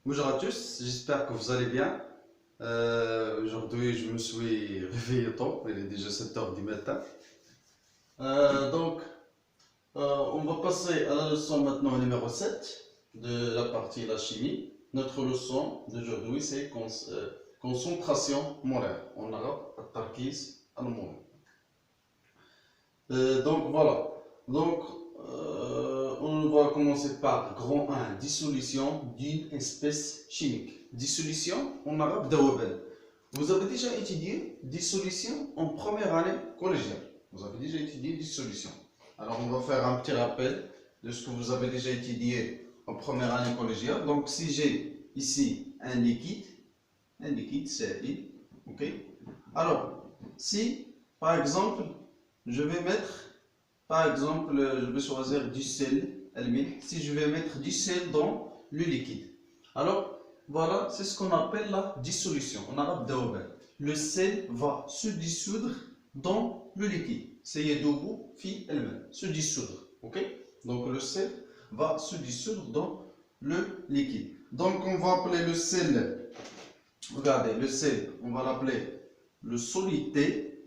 Bonjour à tous, j'espère que vous allez bien. Aujourd'hui, je me suis réveillé tôt, il est déjà 7 heures du matin. Donc, on va passer à la leçon maintenant numéro 7 de la partie la chimie. Notre leçon d'aujourd'hui, c'est concentration molaire. En arabe, التركيز المولي. Donc voilà. Donc, on va commencer par grand 1, dissolution d'une espèce chimique. Dissolution en arabe dawaban. Vous avez déjà étudié dissolution en première année collégiale. Vous avez déjà étudié dissolution. Alors on va faire un petit rappel de ce que vous avez déjà étudié en première année collégiale. Donc si j'ai ici un liquide c'est ok. Alors si par exemple je vais mettre je vais choisir du sel, si je vais mettre du sel dans le liquide. Alors, voilà, c'est ce qu'on appelle la dissolution. En arabe, dawaban. Le sel va se dissoudre dans le liquide. C'est yadoubou fi elle-même. Se dissoudre. Ok? Donc, le sel va se dissoudre dans le liquide. Donc, on va appeler le sel, regardez, le sel, on va l'appeler le solité,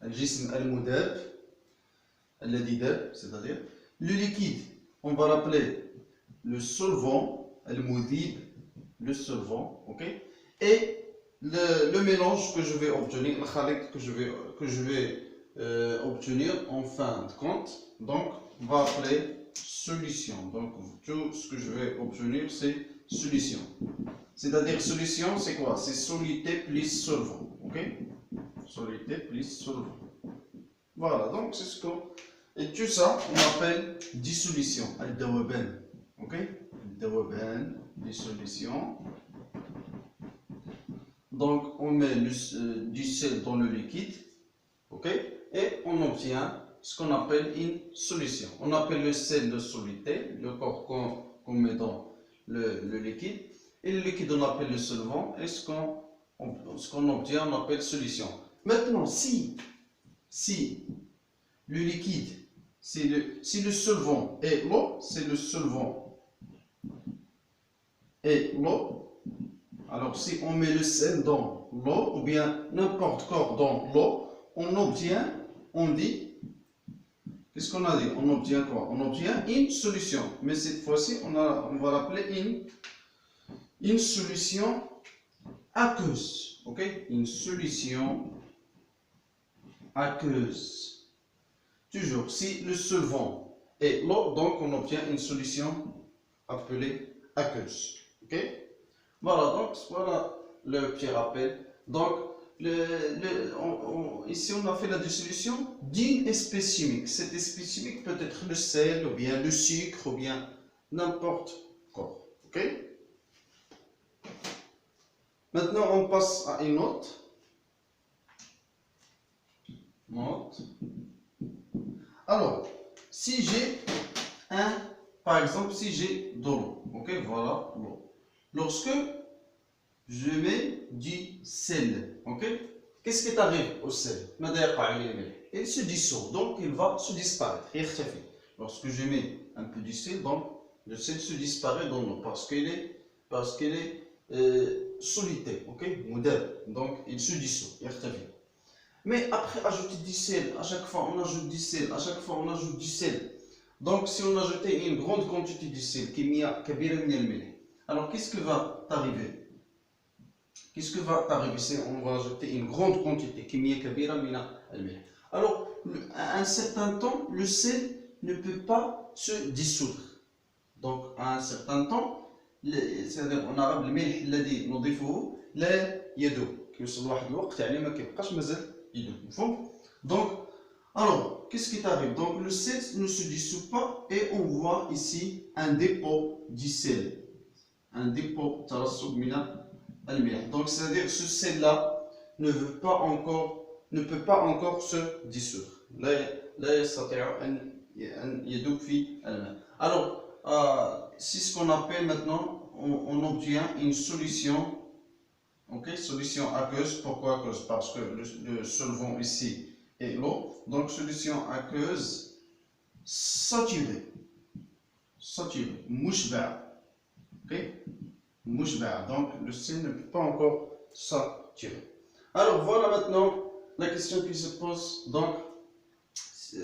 al-jism al-mudab, c'est-à-dire le liquide, on va l'appeler le solvant, le solvant, ok? Et le mélange que je vais obtenir, le khalit que je vais obtenir en fin de compte, donc on va appeler solution. Donc tout ce que je vais obtenir, c'est solution. C'est-à-dire solution, c'est quoi? C'est solité plus solvant, ok? Solité plus solvant. Voilà, donc c'est ce qu'on... Et tout ça, on appelle dissolution, al-dawaban. Ok? Al-dawaban, dissolution. Donc, on met du sel dans le liquide. Ok? Et on obtient ce qu'on appelle une solution. On appelle le sel de solité, le corps qu'on met dans le liquide. Et le liquide, on appelle le solvant. Et ce qu'on obtient, on appelle solution. Maintenant, si le liquide, si le solvant est l'eau, c'est le solvant et l'eau. Alors si on met le sel dans l'eau ou bien n'importe quoi dans l'eau, on obtient, on dit, qu'est-ce qu'on a dit? On obtient quoi? On obtient une solution. Mais cette fois-ci, on va l'appeler une solution aqueuse. Ok? Une solution aqueuse. Toujours, si le solvant est l'eau, donc on obtient une solution appelée aqueuse. Ok? Voilà, donc voilà le petit rappel. Donc, ici on a fait la dissolution d'une espèce chimique. Cette espèce chimique peut être le sel, ou bien le sucre, ou bien n'importe quoi. Ok? Maintenant, on passe à une autre. Alors, si j'ai par exemple, si j'ai de l'eau, ok, voilà l'eau. Lorsque je mets du sel, ok, qu'est-ce qui t'arrive au sel? Il se dissout, donc il va se disparaître. Lorsque je mets un peu du sel, donc le sel se disparaît dans l'eau parce qu'il est solité, ok, donc il se dissout. Mais après ajouter du sel, à chaque fois on ajoute du sel, à chaque fois on ajoute du sel. Donc si on ajoutait une grande quantité de sel, alors qu'est-ce qui va t'arriver? Qu'est-ce qui va t'arriver si on va ajouter une grande quantité? Alors à un certain temps, le sel ne peut pas se dissoudre. Donc à un certain temps, c'est-à-dire en arabe, الملح الذي نضيفه لا يذوب. كيوصل لواحد الوقت يعني ما كيبقاش مازال يذوب. Donc, alors, qu'est-ce qui t'arrive? Donc, le sel ne se dissout pas et on voit ici un dépôt du sel. Un dépôt, donc, c'est-à-dire que ce sel-là ne peut pas encore se dissoudre. Alors, c'est ce qu'on appelle maintenant, on obtient une solution. Ok, solution aqueuse. Pourquoi aqueuse? Parce que le solvant ici est l'eau. Donc solution aqueuse saturée. Mushba. Ok, مشبع. Donc le sel ne peut pas encore saturer. Alors voilà maintenant la question qui se pose. Donc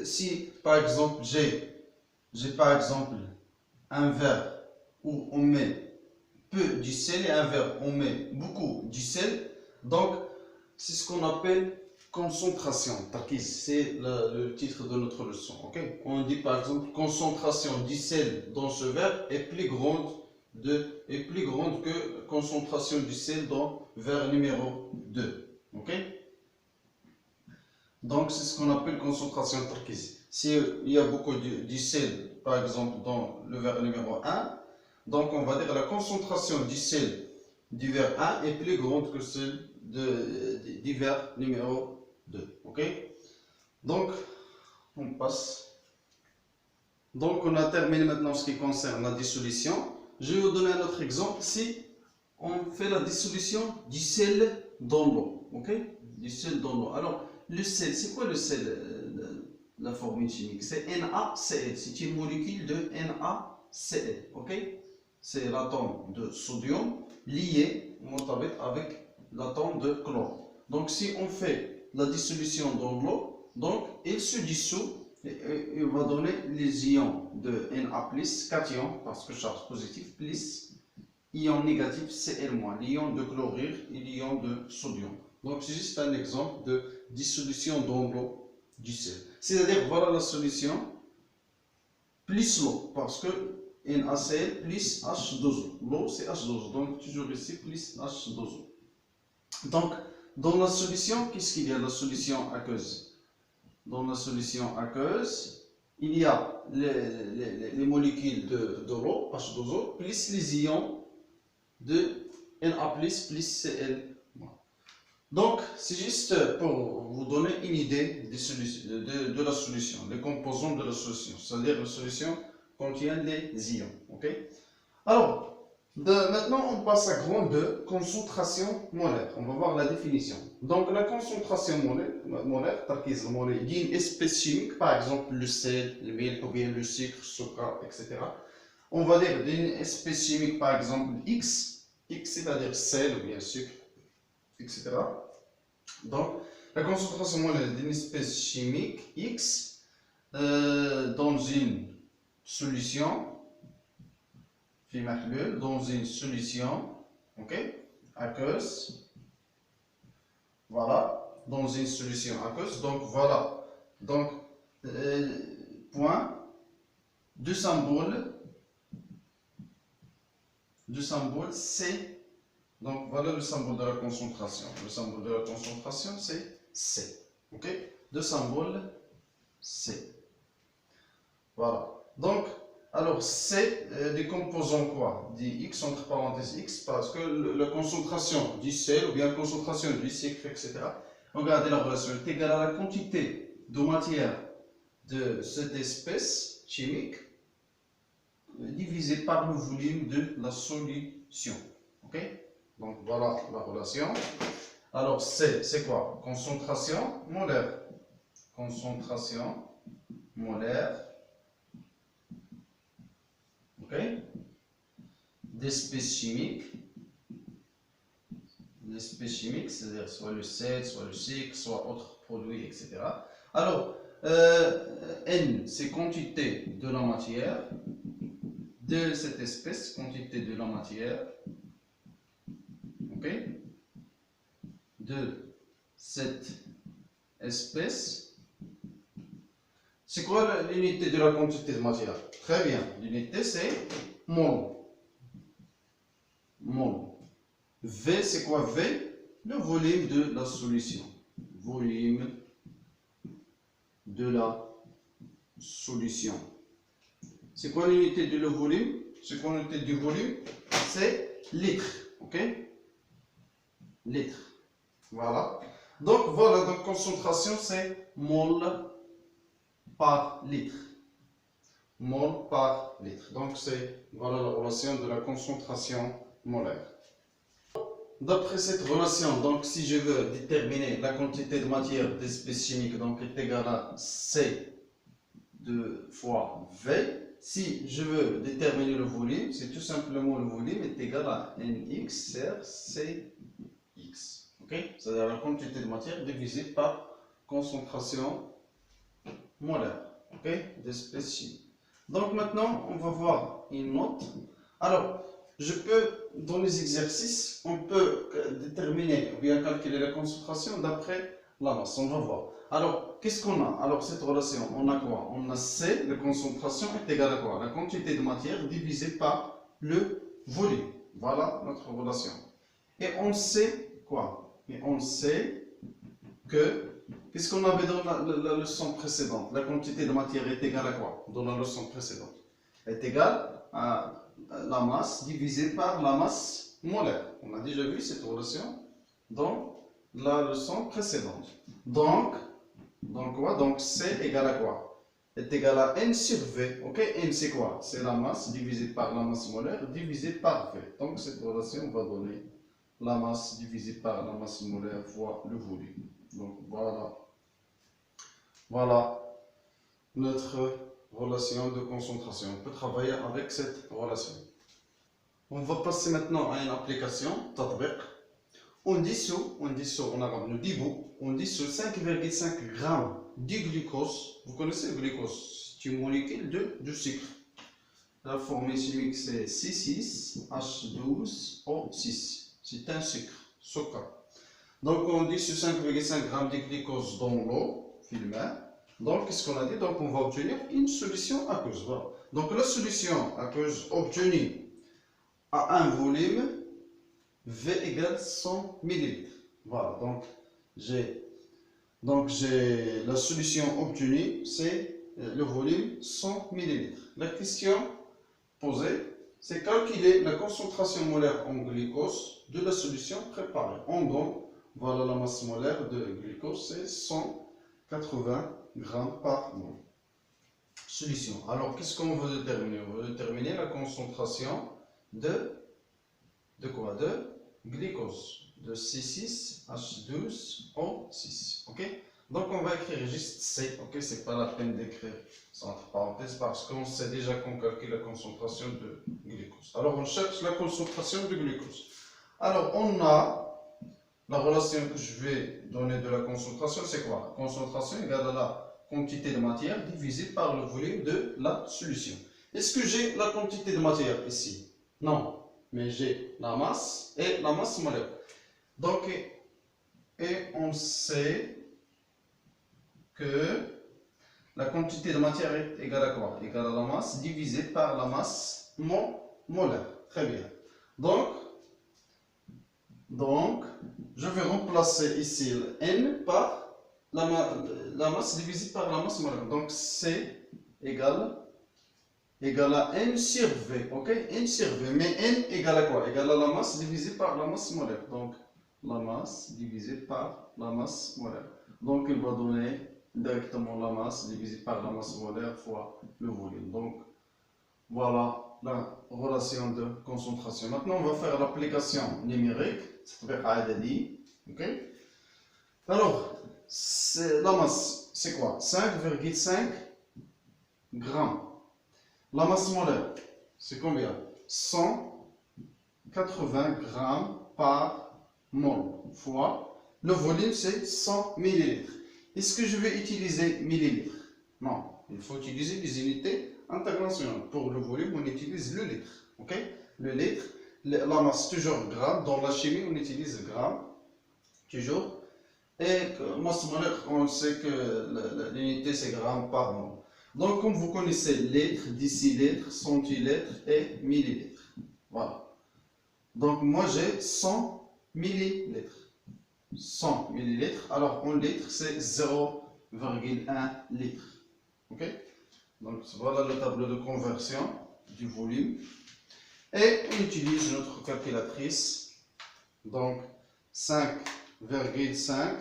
si par exemple j'ai par exemple un verre où on met peu du sel et un verre où on met beaucoup du sel, donc c'est ce qu'on appelle concentration. C'est le titre de notre leçon. Okay? On dit par exemple concentration du sel dans ce verre est plus grande que concentration du sel dans verre numéro 2. Okay? Donc c'est ce qu'on appelle concentration tarquise. S'il y a beaucoup du sel par exemple dans le verre numéro 1, donc on va dire la concentration du sel du verre 1 est plus grande que celle du verre numéro 2. Ok? Donc on passe. Donc on a terminé maintenant ce qui concerne la dissolution. Je vais vous donner un autre exemple. Si on fait la dissolution du sel dans l'eau. Ok? Du sel dans l'eau. Alors le sel, c'est quoi le sel? La formule chimique, c'est NaCl. C'est une molécule de NaCl. Ok? C'est l'atome de sodium lié avec l'atome de chlore. Donc si on fait la dissolution dans l'eau, donc il se dissout et il va donner les ions de Na+, cation, parce que charge positive, plus ion négatif Cl-, l'ion de chlorure et l'ion de sodium. Donc c'est juste un exemple de dissolution dans l'eau du sel. C'est-à-dire voilà la solution plus l'eau, parce que NaCl plus H2O. L'eau c'est H2O, donc toujours ici plus H2O. Donc dans la solution, qu'est-ce qu'il y a? La solution aqueuse. Dans la solution aqueuse, il y a les molécules de l'eau, H2O, plus les ions de Na+, plus Cl-. Donc, c'est juste pour vous donner une idée de la solution, les composants de la solution. C'est-à-dire la solution contient les ions. Okay? Alors, maintenant, on passe à grand 2, concentration molaire. On va voir la définition. Donc, la concentration molaire, d'une espèce chimique, par exemple le sel, le miel, ou bien le sucre, etc. On va dire d'une espèce chimique, par exemple X, c'est-à-dire sel ou bien sucre, etc. Donc, la concentration molaire d'une espèce chimique X dans une solution, aqueuse, voilà, dans une solution aqueuse, donc voilà, donc point, deux symboles C. Donc voilà le symbole de la concentration. Le symbole de la concentration c'est C. Ok? Deux symboles C. Voilà. Donc, alors C des composants quoi? Dit X entre parenthèses X parce que la concentration du sel ou bien la concentration du sucre, etc. Regardez la relation est égale à la quantité de matière de cette espèce chimique divisé par le volume de la solution. Ok? Donc voilà la relation. Alors C, c'est quoi? Concentration molaire. Concentration molaire. Ok? D'espèces chimiques. L'espèce chimique, c'est-à-dire soit le sel, soit le sucre, soit autres produits, etc. Alors, N, c'est quantité de la matière de cette espèce, quantité de la matière. De cette espèce. C'est quoi l'unité de la quantité de matière? Très bien, l'unité c'est mol. Mol. V, c'est quoi V? Le volume de la solution. Volume de la solution. C'est quoi l'unité de le volume? C'est quoi l'unité du volume? C'est litre. Ok? Litre. Voilà. Donc voilà, donc concentration c'est mol par litre. Mol par litre. Donc c'est voilà la relation de la concentration molaire. D'après cette relation, donc si je veux déterminer la quantité de matière d'espèce chimique, donc est égale à C 2 fois V, si je veux déterminer le volume, c'est tout simplement le volume est égal à Nx sur Cx. Okay? C'est-à-dire la quantité de matière divisée par concentration molaire, okay? D'espèce chimique. Donc maintenant, on va voir une note. Alors, je peux, dans les exercices, on peut déterminer ou bien calculer la concentration d'après la masse. On va voir. Alors, qu'est-ce qu'on a? Alors, cette relation, on a quoi? On a C, la concentration est égale à quoi? La quantité de matière divisée par le volume. Voilà notre relation. Et on sait quoi? Et on sait que, qu'est-ce qu'on avait dans la leçon précédente? La quantité de matière est égale à quoi? Dans la leçon précédente. Est égale à la masse divisée par la masse molaire. On a déjà vu cette relation dans la leçon précédente. Donc quoi? Donc C égale à quoi? Est égal à N sur V. Ok? N c'est quoi? C'est la masse divisée par la masse molaire divisée par V. Donc cette relation va donner la masse divisée par la masse molaire fois le volume. Donc voilà. Voilà notre relation de concentration. On peut travailler avec cette relation. On va passer maintenant à une application, tatbiq. On dissout en arabe le dibou, on dissout 5,5 g du glucose. Vous connaissez le glucose? C'est une molécule de sucre. La formule chimique c'est C6H12O6. C'est un sucre, sucre. Donc on dissout 5,5 g de glucose dans l'eau, filmée. Donc qu'est-ce qu'on a dit? Donc on va obtenir une solution aqueuse. Voilà. Donc la solution aqueuse obtenue à un volume V égale 100 ml. Voilà, j'ai la solution obtenue, c'est le volume 100 ml. La question posée, c'est calculer la concentration molaire en glucose de la solution préparée. En donc, voilà la masse molaire de glucose, c'est 180 g par mol. Solution. Alors, qu'est-ce qu'on veut déterminer? On veut déterminer la concentration de quoi? De glucose, de C6H12O6. Ok? Donc on va écrire juste C. Ok? C'est pas la peine d'écrire entre parenthèses parce qu'on sait déjà qu'on calcule la concentration de glucose. Alors on cherche la concentration de glucose. Alors on a la relation que je vais donner de la concentration, c'est quoi? La concentration égale à la quantité de matière divisée par le volume de la solution. Est-ce que j'ai la quantité de matière ici? Non. Mais j'ai la masse et la masse molaire. Donc, et on sait que la quantité de matière est égale à quoi? Égale à la masse divisée par la masse molaire. Très bien. Donc, je vais remplacer ici le N par la masse divisée par la masse molaire. Donc, C égale à N sur V, ok? N sur V, mais N égale à quoi? Égale à la masse divisée par la masse molaire. Donc, la masse divisée par la masse molaire. Donc, il va donner directement la masse divisée par la masse molaire fois le volume. Donc, voilà la relation de concentration. Maintenant, on va faire l'application numérique. Ok? Alors, la masse, c'est quoi? 5,5 grammes. La masse molaire, c'est combien? 180 grammes par mol fois le volume, c'est 100 millilitres. Est-ce que je vais utiliser millilitres? Non, il faut utiliser des unités internationales. Pour le volume, on utilise le litre. Ok? Le litre, la masse, toujours gramme. Dans la chimie, on utilise gramme, toujours. Et masse molaire, on sait que l'unité, c'est gramme par mol. Donc, comme vous connaissez litres, décilitres, centilitres et millilitres. Voilà. Donc, moi, j'ai 100 millilitres. 100 millilitres. Alors, en litres, c'est 0,1 litre. Ok? Donc, voilà le tableau de conversion du volume. Et on utilise notre calculatrice. Donc, 5,5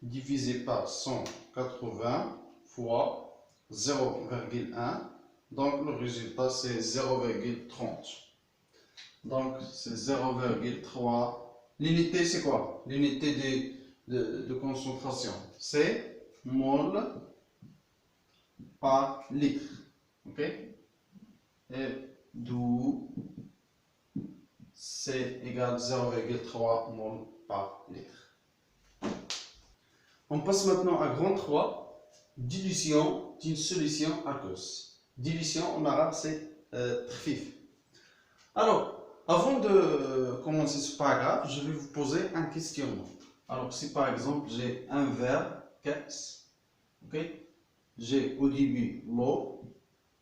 divisé par 180 fois 0,1, donc le résultat c'est 0,30. Donc c'est 0,3. L'unité c'est quoi? L'unité de concentration, c'est mol par litre. Ok? et d'où C égale 0,3 mol par litre. On passe maintenant à grand 3, dilution d'une solution aqueuse. Dilution en arabe c'est trfif. Alors, avant de commencer ce paragraphe, je vais vous poser un questionnement. Alors, si par exemple j'ai un verre, casse, ok, j'ai au début l'eau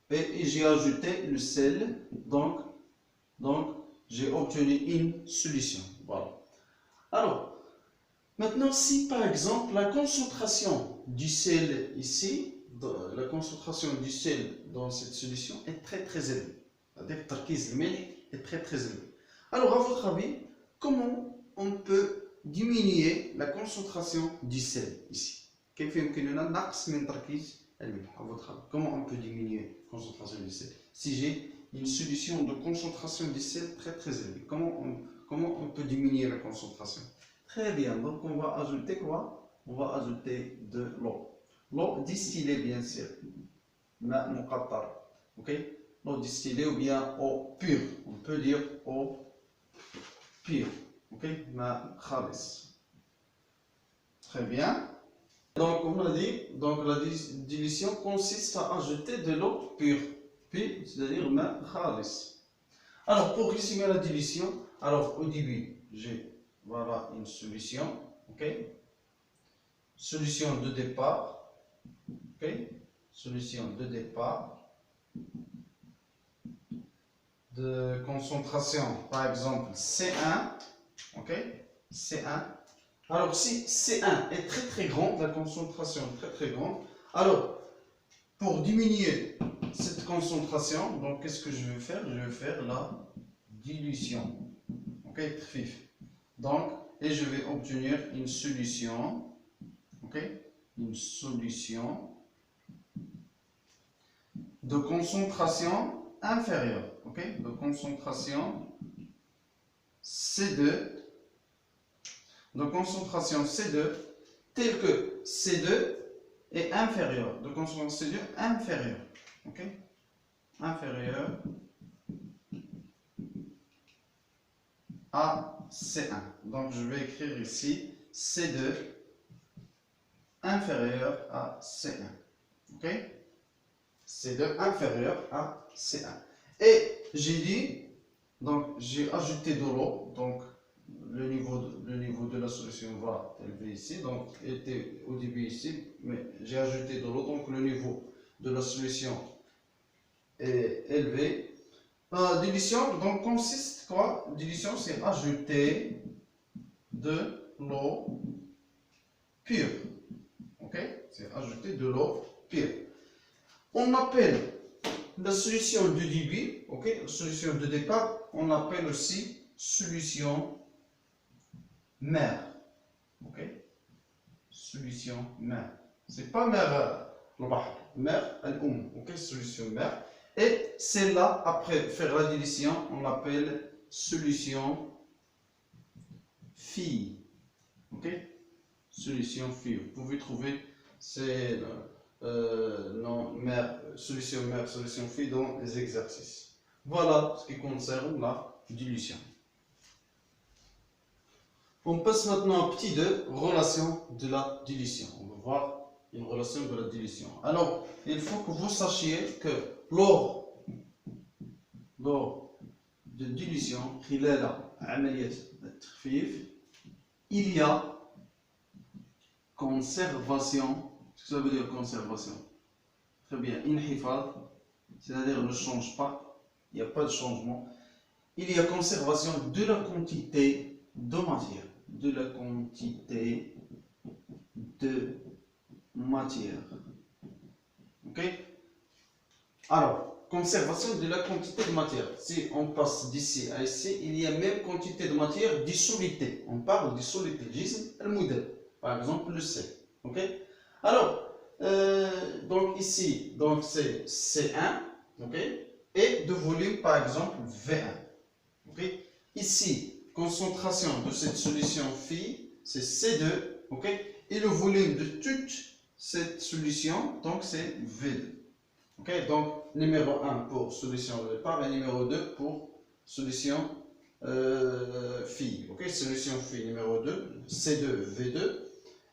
et j'ai ajouté le sel, donc j'ai obtenu une solution. Voilà. Alors, maintenant, si par exemple la concentration du sel ici, la concentration du sel dans cette solution est très élevée, c'est-à-dire tarkiz al-milh est très élevé. Alors, à votre avis, comment on peut diminuer la concentration du sel ici? À votre avis, comment on peut diminuer la concentration du sel? Si j'ai une solution de concentration du sel très élevée, comment on peut diminuer la concentration? Très bien, donc on va ajouter quoi? On va ajouter de l'eau. L'eau distillée, bien sûr. Ok? L'eau distillée ou bien eau pure. On peut dire eau pure. Ok? Très bien. Donc, on a dit, donc la dilution consiste à ajouter de l'eau pure. Puis, c'est-à-dire ma khalis. Alors, pour résumer la dilution, alors au début, j'ai voilà une solution, ok? Solution de départ, ok? Solution de départ de concentration, par exemple C1, ok? C1. Alors, si C1 est très grand, la concentration est très grande, alors pour diminuer cette concentration, donc qu'est-ce que je vais faire? Je vais faire la dilution, ok? Trfif. Donc, et je vais obtenir une solution, ok? Une solution de concentration inférieure, ok? De concentration C2, de concentration C2, tel que C2 est inférieur, de concentration C2 inférieur, ok? Inférieur à C1. Donc je vais écrire ici C2 inférieur à C1. Ok? C2 inférieur à C1. Et j'ai dit, donc j'ai ajouté de l'eau, donc le niveau de la solution va élever ici, donc il était au début ici, mais j'ai ajouté de l'eau, donc le niveau de la solution est élevé. Dilution, donc consiste quoi? Dilution, c'est ajouter de l'eau pure. Ok? C'est ajouter de l'eau pure. On appelle la solution de début, ok? La solution de départ, on appelle aussi solution mère. Ok? Solution mère. C'est pas mère mère al-oum. Ok? Solution mère. Et celle-là, après faire la dilution, on l'appelle solution fille. Ok? Solution fille. Vous pouvez trouver ces solution mère, solution fille dans les exercices. Voilà ce qui concerne la dilution. On passe maintenant à petit 2, relation de la dilution. On va voir une relation de la dilution. Alors, il faut que vous sachiez que lors de dilution, il y a conservation. Qu'est-ce que ça veut dire conservation? Très bien, inhifad, c'est-à-dire ne change pas, il n'y a pas de changement. Il y a conservation de la quantité de matière. De la quantité de matière. Ok? Alors, conservation de la quantité de matière. Si on passe d'ici à ici, il y a même quantité de matière dissoluté. On parle de dissoluté. Jism al-mudal. Par exemple, le sel. Ok? Alors, donc ici, donc c'est C1. Ok? Et de volume, par exemple, V1. Ok? Ici, concentration de cette solution phi, c'est C2. Ok? Et le volume de toute cette solution, donc c'est V2. Ok, donc numéro 1 pour solution de départ et numéro 2 pour solution phi. Ok, solution phi numéro 2, C2, V2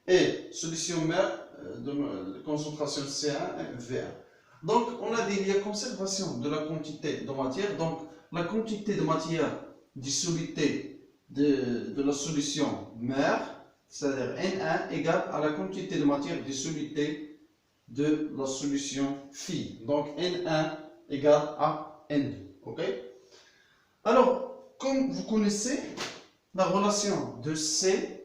et solution mère de concentration C1 et V1. Donc on a dit il y a conservation de la quantité de matière. Donc la quantité de matière dissoluté de la solution mère, c'est-à-dire N1 égale à la quantité de matière dissoluté de la solution phi. Donc N1 égale à N2. Ok? Alors, comme vous connaissez la relation de C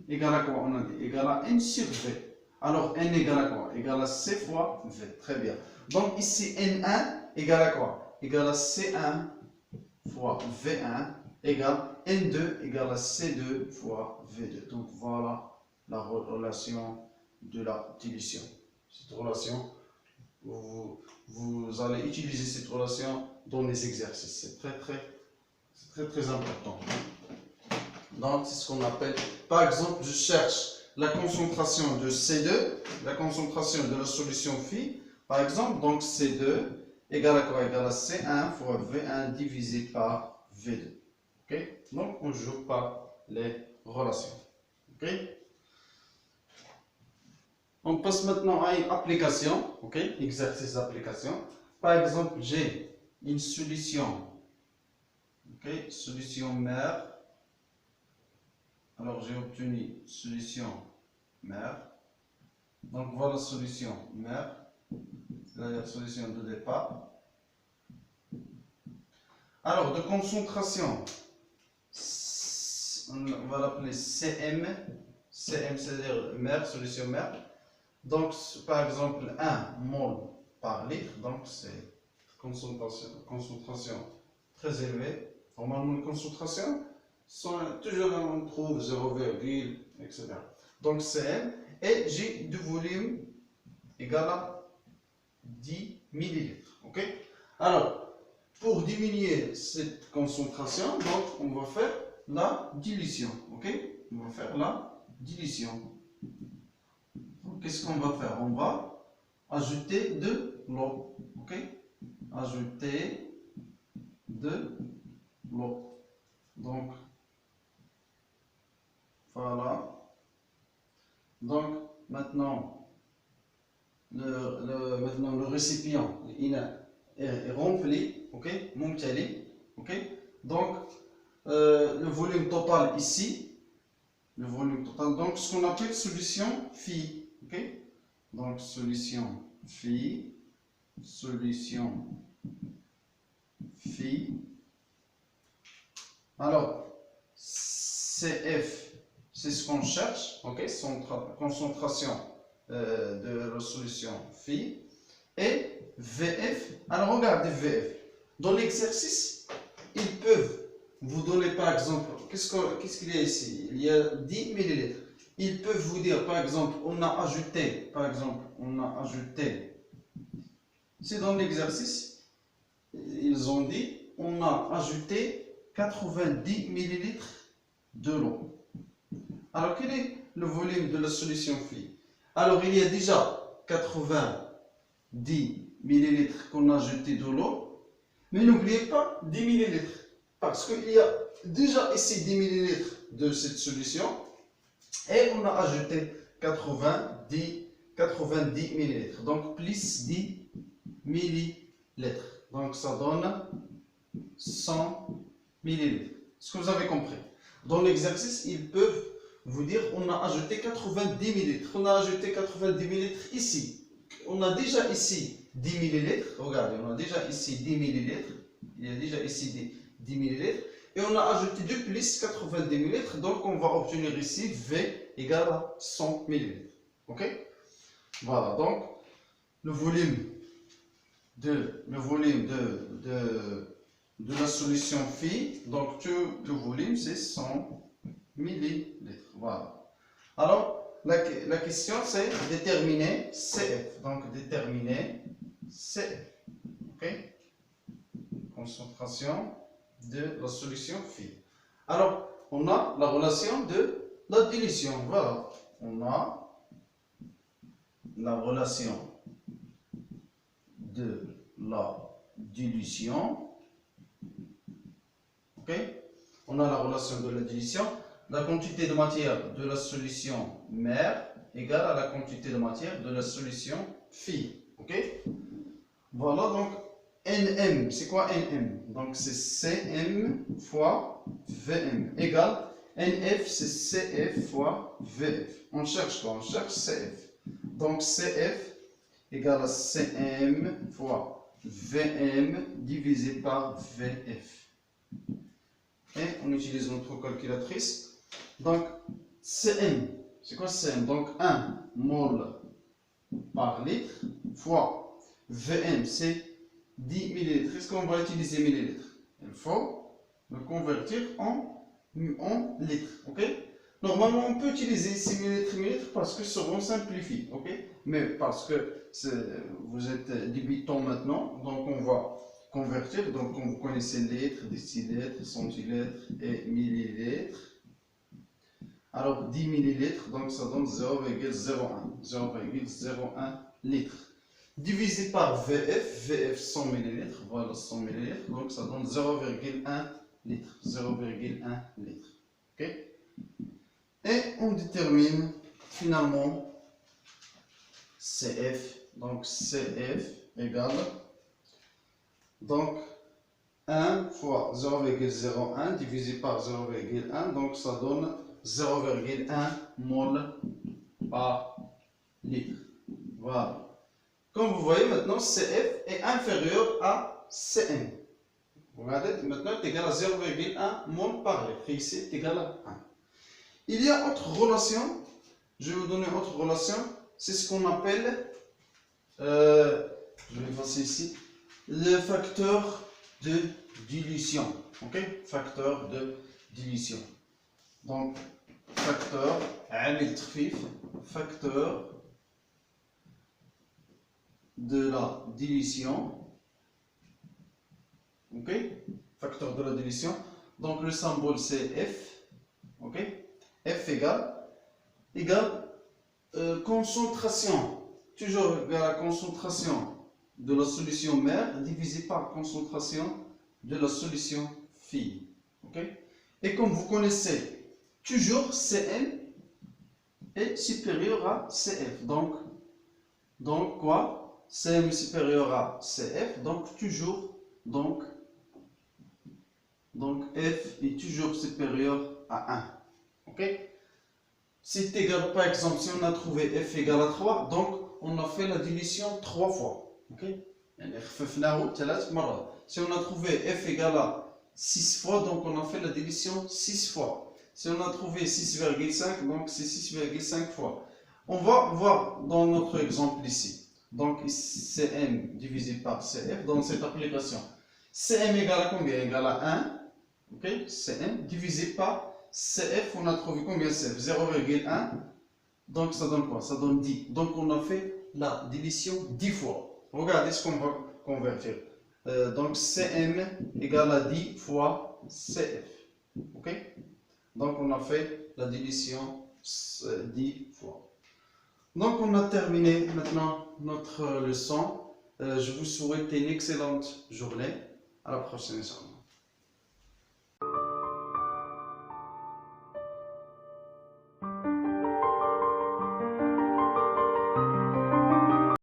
égale à quoi? On a dit égale à N sur V. Alors N égale à quoi? Égale à C fois V. Très bien. Donc ici N1 égale à quoi? Égale à C1 fois V1 égale N2 égale à C2 fois V2. Donc voilà la relation de la dilution. Cette relation, vous allez utiliser cette relation dans les exercices. C'est très important. Donc c'est ce qu'on appelle, par exemple, je cherche la concentration de C2, la concentration de la solution phi, par exemple, donc C2 égale à quoi? Égale à C1 fois V1 divisé par V2. Ok? Donc on ne joue pas les relations. Ok? On passe maintenant à une application. Ok? Exercice d'application. Par exemple, j'ai une solution. Ok? Solution mère. Alors j'ai obtenu solution mère. Donc voilà la solution mère. C'est la solution de départ. Alors de concentration, on va l'appeler CM. CM c'est-à-dire mère, solution mère. Donc par exemple 1 mol par litre. Donc c'est concentration très élevée. Normalement les concentrations sont toujours on trouve 0, etc. Donc CM et j'ai du volume égal à 10 millilitres. Ok? Alors, pour diminuer cette concentration, donc on va faire la dilution. Ok? On va faire la dilution. Qu'est-ce qu'on va faire? On va ajouter de l'eau. Ok? Ajouter de l'eau. Donc, voilà. Donc, maintenant, le récipient est rempli, ok, ممتلئ, ok. Donc le volume total ici, le volume total, donc ce qu'on appelle solution phi, ok. Donc solution phi, alors CF, c'est ce qu'on cherche, ok, concentration de la solution phi. Et VF, alors regardez VF. Dans l'exercice, ils peuvent vous donner par exemple, qu'est-ce qu'il y a ici? Il y a 10 millilitres. Ils peuvent vous dire par exemple, on a ajouté, c'est dans l'exercice, ils ont dit, on a ajouté 90 millilitres de l'eau. Alors quel est le volume de la solution phi? Alors il y a déjà 90 millilitres qu'on a ajouté de l'eau, mais n'oubliez pas 10 millilitres, parce qu'il y a déjà ici 10 millilitres de cette solution, et on a ajouté 90 millilitres, donc plus 10 millilitres, donc ça donne 100 millilitres. Est-ce que vous avez compris? Dans l'exercice, ils peuvent vous dire on a ajouté 90 millilitres, on a ajouté 90 millilitres ici. On a déjà ici 10 millilitres, regardez, on a déjà ici 10 millilitres, il y a déjà ici 10 millilitres, et on a ajouté de plus 90 millilitres, donc on va obtenir ici V égale à 100 millilitres. Ok? Voilà, donc le volume de la solution phi, donc tout le volume c'est 100 millilitres. Voilà. Alors, la question c'est déterminer CF. Donc, déterminer CF. Ok? Concentration de la solution phi. Alors, on a la relation de la dilution. Voilà. On a la relation de la dilution. Ok? On a la relation de la dilution. La quantité de matière de la solution mère égale à la quantité de matière de la solution fille. Ok? Voilà, donc Nm, c'est quoi Nm? Donc c'est Cm fois Vm égale Nf, c'est Cf fois Vf. On cherche quoi? On cherche Cf. Donc Cf égale à Cm fois Vm divisé par Vf. Et on utilise notre calculatrice. Donc Cm, c'est quoi Cm? Donc 1 mol par litre fois Vm, c'est 10 millilitres. Est-ce qu'on va utiliser millilitres? Il faut le convertir en litres. Ok? Normalement, on peut utiliser ici millilitres parce que ça on simplifie. Ok? Mais parce que vous êtes débutant maintenant, donc on va convertir. Donc, comme vous connaissez litres, décilitres, centilitres et millilitres. Alors 10 millilitres, donc ça donne 0,01 litres. Divisé par VF 100 millilitres, voilà 100 millilitres, donc ça donne 0,1 litre. 0,1 litre. Ok? Et on détermine finalement CF. Donc CF égale donc 1 fois 0,01 divisé par 0,1, donc ça donne 0,1 mol par litre. Voilà. Comme vous voyez maintenant, CF est inférieur à Cm. Regardez, maintenant c'est égal à 0,1 mol par litre. Et ici c'est égal à 1. Il y a autre relation. Je vais vous donner autre relation. C'est ce qu'on appelle, je vais effacer ici, le facteur de dilution. Ok? Facteur de dilution. Donc, facteur de la dilution. Ok? Facteur de la dilution. Donc, le symbole c'est F. Ok? F égale concentration. Toujours égale à concentration de la solution mère divisé par concentration de la solution fille. Ok? Et comme vous connaissez, toujours Cm est supérieur à Cf. Donc quoi? Cm est supérieur à Cf. Donc toujours, donc F est toujours supérieur à 1. Ok? C'est égal, par exemple, si on a trouvé F égale à 3, donc on a fait la dilution 3 fois. Ok? Si on a trouvé F égale à 6 fois, donc on a fait la division 6 fois. Si on a trouvé 6,5, donc c'est 6,5 fois. On va voir dans notre exemple ici. Donc Cm divisé par Cf dans cette application. Cm égale à combien? Égale à 1. Ok? Cm divisé par Cf, on a trouvé combien Cf? 0,1. Donc ça donne quoi? Ça donne 10. Donc on a fait la division 10 fois. Regardez ce qu'on va convertir. Donc Cm égale à 10 fois Cf. Ok? Donc on a fait la division 10 fois. Donc on a terminé maintenant notre leçon. Je vous souhaite une excellente journée. À la prochaine.